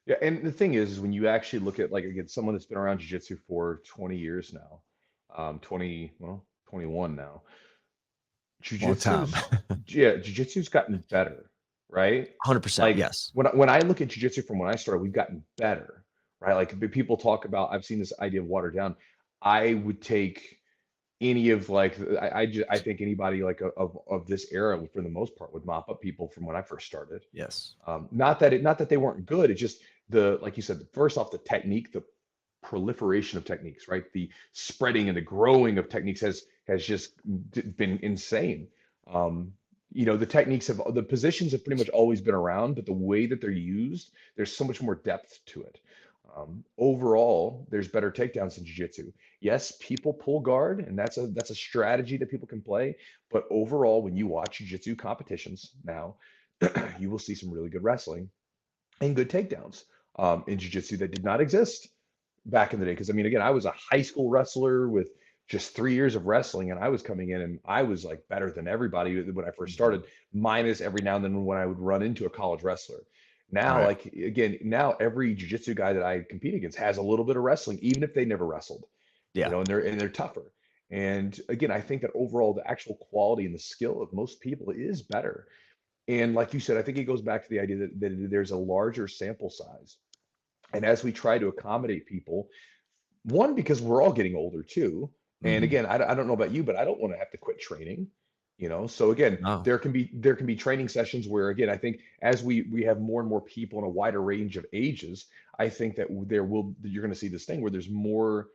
Yeah, and the thing is when you actually look at like again someone that's been around jiu-jitsu for 20 years now, 20, well, 21 now. Long time. Jiu-jitsu's yeah, jiu-jitsu's gotten better, right? 100%. Like Yes. when I look at jiu-jitsu from when I started, we've gotten better, right? Like people talk about, I've seen this idea of watered down. I would take any of like I think anybody like of this era for the most part would mop up people from when I first started. Yes. Not that they weren't good. It's just the like you said, first off the technique, the proliferation of techniques, right? The spreading and the growing of techniques has just been insane. Um, the techniques have the positions have pretty much always been around, but the way that they're used, there's so much more depth to it. Overall, there's better takedowns in jiu-jitsu. Yes, people pull guard, and that's a strategy that people can play. But overall, when you watch jiu-jitsu competitions now, you will see some really good wrestling and good takedowns in jiu-jitsu that did not exist back in the day. Because I mean, again, I was a high school wrestler with just 3 years of wrestling, and I was coming in and I was like better than everybody when I first Mhm. started, minus every now and then when I would run into a college wrestler. Now, Right. like again, now every jiu-jitsu guy that I compete against has a little bit of wrestling, even if they never wrestled, Yeah. and they're tougher. And again, I think that overall the actual quality and the skill of most people is better. And like you said, I think it goes back to the idea that there's a larger sample size. And as we try to accommodate people, one, because we're all getting older too. And Hmm. again, I don't know about you, but I don't want to have to quit training. So again, No. there can be training sessions where again, I think as we have more and more people in a wider range of ages, I think that you're going to see this thing where there's more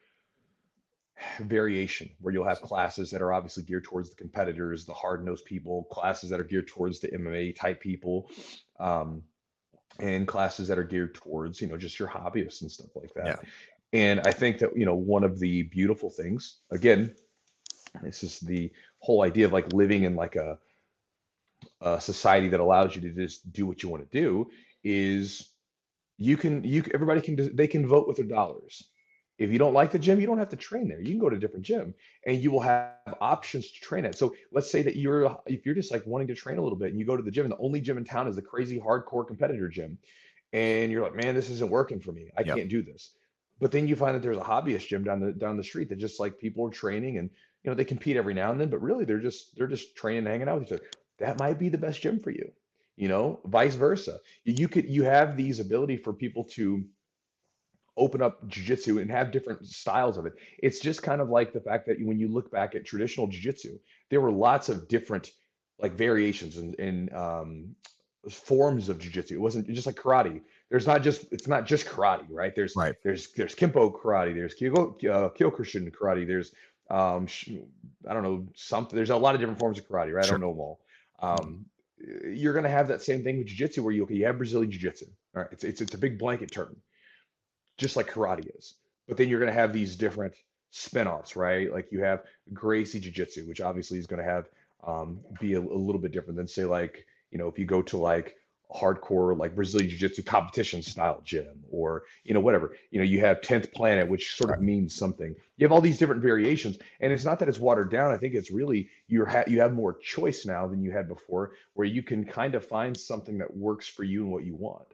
variation, where you'll have classes that are obviously geared towards the competitors, the hard-nosed people, classes that are geared towards the MMA type people, um, and classes that are geared towards, just your hobbyists and stuff like Yeah. that. And I think that, one of the beautiful things, again, this is the whole idea of like living in like a society that allows you to just do what you want to do, is everybody they can vote with their dollars. If you don't like the gym, you don't have to train there. You can go to a different gym and you will have options to train at. So let's say that if you're just like wanting to train a little bit and you go to the gym and the only gym in town is the crazy hardcore competitor gym, and you're like, man, this isn't working for me. I Yep. can't do this. But then you find that there's a hobbyist gym down the street that just like people are training, and they compete every now and then, but really they're just training and hanging out with each other. That might be the best gym for you. Vice versa. You have these ability for people to open up jujitsu and have different styles of it. It's just kind of like the fact that when you look back at traditional jujitsu, there were lots of different like variations and forms of jujitsu. It wasn't just like karate. It's not just karate, right? There's Right. there's there's Kimpo karate, there's Kyokushin karate, there's I don't know, something. There's a lot of different forms of karate, right? I Sure. don't know them all. Mhm. Um, you're gonna have that same thing with jiu-jitsu where you have Brazilian jiu-jitsu. All right, it's a big blanket term, just like karate is. But then you're going to have these different spin-offs, right? Like you have Gracie Jiu-Jitsu, which obviously is going to have be a little bit different than say like, if you go to like hardcore like Brazilian Jiu-Jitsu competition style gym or whatever. You have 10th Planet, which sort Right. of means something. You have all these different variations, and it's not that it's watered down. I think it's really you have more choice now than you had before, where you can kind of find something that works for you and what you want.